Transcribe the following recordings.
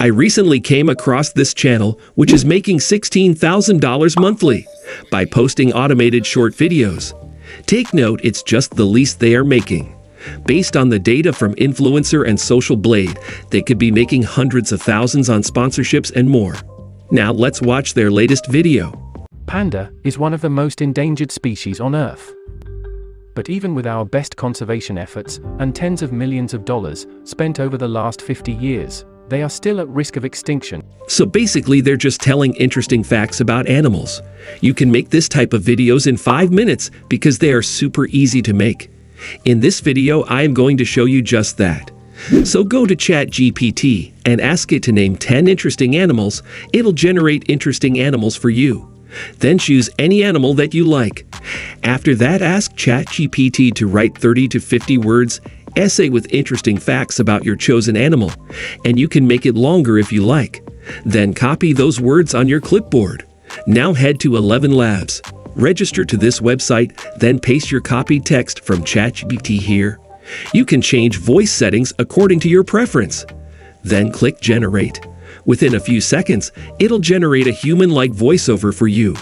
I recently came across this channel, which is making $16,000 monthly by posting automated short videos. Take note, it's just the least they are making. Based on the data from Influencer and Social Blade, they could be making hundreds of thousands on sponsorships and more. Now let's watch their latest video. Panda is one of the most endangered species on Earth. But even with our best conservation efforts and tens of millions of dollars spent over the last 50 years, they are still at risk of extinction. So basically they're just telling interesting facts about animals. You can make this type of videos in 5 minutes because they are super easy to make. In this video I am going to show you just that. So go to ChatGPT and ask it to name 10 interesting animals. It'll generate interesting animals for you. Then choose any animal that you like. After that, ask ChatGPT to write 30 to 50 words essay with interesting facts about your chosen animal, and you can make it longer if you like. Then copy those words on your clipboard. Now head to 11 Labs. Register to this website, then paste your copied text from ChatGPT here. You can change voice settings according to your preference. Then click Generate. Within a few seconds, it'll generate a human-like voiceover for you.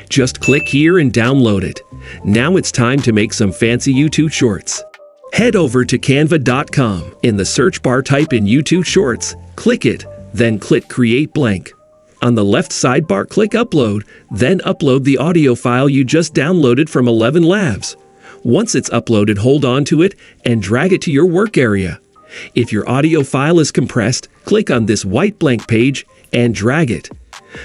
Just click here and download it. Now it's time to make some fancy YouTube shorts. Head over to canva.com. In the search bar, type in YouTube Shorts. Click it, then click Create Blank. On the left sidebar, click Upload, then upload the audio file you just downloaded from 11 Labs. Once it's uploaded, hold on to it and drag it to your work area. If your audio file is compressed, click on this white blank page and drag it.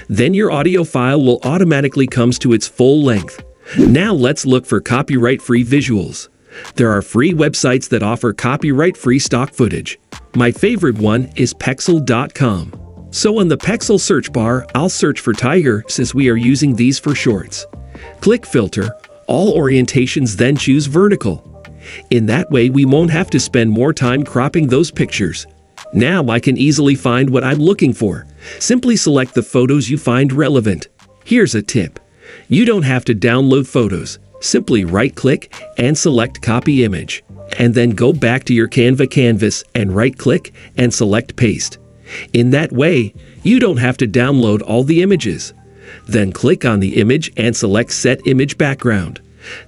Then your audio file will automatically come to its full length. Now let's look for copyright-free visuals. There are free websites that offer copyright-free stock footage. My favorite one is Pexel.com. So on the Pexel search bar, I'll search for tiger since we are using these for shorts. Click Filter, All Orientations, then choose Vertical. In that way, we won't have to spend more time cropping those pictures. Now I can easily find what I'm looking for. Simply select the photos you find relevant. Here's a tip. You don't have to download photos. Simply right-click and select Copy Image, and then go back to your Canva canvas and right-click and select Paste. In that way, you don't have to download all the images. Then click on the image and select Set Image Background.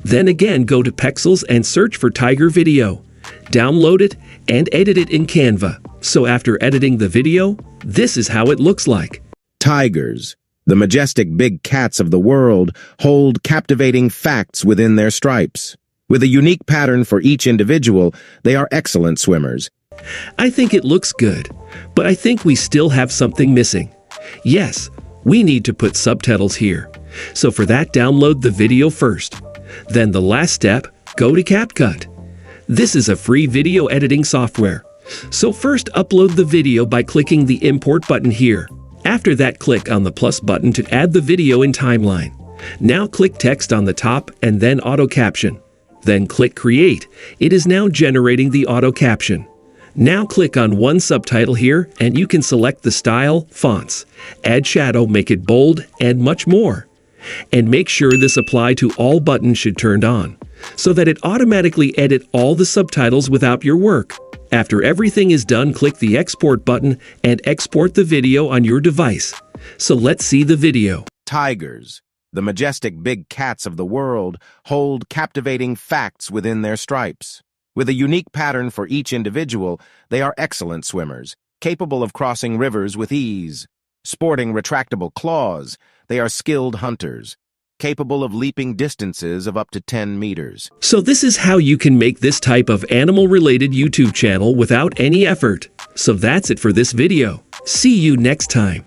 Then again go to Pexels and search for Tiger Video. Download it and edit it in Canva. So after editing the video, this is how it looks like. Tigers, the majestic big cats of the world, hold captivating facts within their stripes. With a unique pattern for each individual, they are excellent swimmers. I think it looks good, but I think we still have something missing. Yes, we need to put subtitles here. So for that, download the video first. Then the last step, go to CapCut. This is a free video editing software. So first, upload the video by clicking the Import button here. After that, click on the plus button to add the video in timeline. Now click Text on the top and then Auto Caption. Then click Create. It is now generating the auto caption. Now click on one subtitle here and you can select the style, fonts, add shadow, make it bold, and much more. And make sure this apply to all buttons should turned on, so that it automatically edit all the subtitles without your work. After everything is done, click the Export button and export the video on your device. So let's see the video. Tigers, the majestic big cats of the world, hold captivating facts within their stripes. With a unique pattern for each individual, they are excellent swimmers, capable of crossing rivers with ease. Sporting retractable claws, they are skilled hunters, capable of leaping distances of up to 10 meters. So this is how you can make this type of animal-related YouTube channel without any effort. So that's it for this video. See you next time.